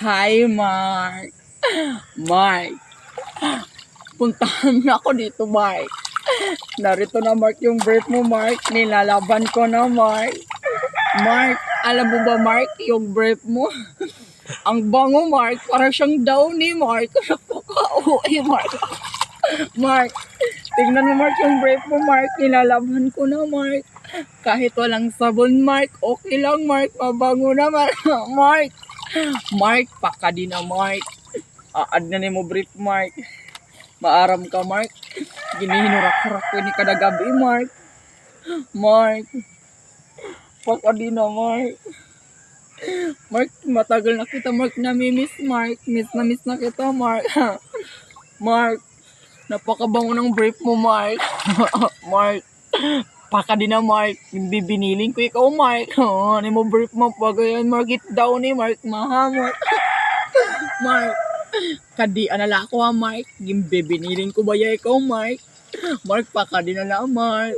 Hi, Mark. Mark, puntahan na ako dito, Mark. Narito na, Mark, yung brief mo, Mark. Nilalaban ko na, Mark. Mark, alam mo ba, Mark, yung brief mo? Ang bango, Mark. Parang siyang downy, Mark. Napaka-uwi, Mark. Mark, tignan mo, Mark, yung brief mo, Mark. Nilalaban ko na, Mark. Kahit walang sabon, Mark, okay lang, Mark. Mabango naman, Mark. Mark, pakadi na, Mark. Aad na ni mo brief, Mark. Maaram ka, Mark. Ginihinurak-hurak ko ni kada gabi, Mark. Mark, pakadi na, Mark. Mark, matagal na kita, Mark, namimiss, Mark. Miss na kita, Mark. Mark, napakabango ng brief mo, Mark. Mark, pakadi na, Mark. Hindi biniling ko ikaw, Mark. Ano mo brief mo, pagayan, Mark. It down ni Mark. Mahamot. Mark, kadi anala ko, ha, Mark. Gimbe biniling ko ba ya ikaw, Mark? Mark, pakadi na lang, Mark.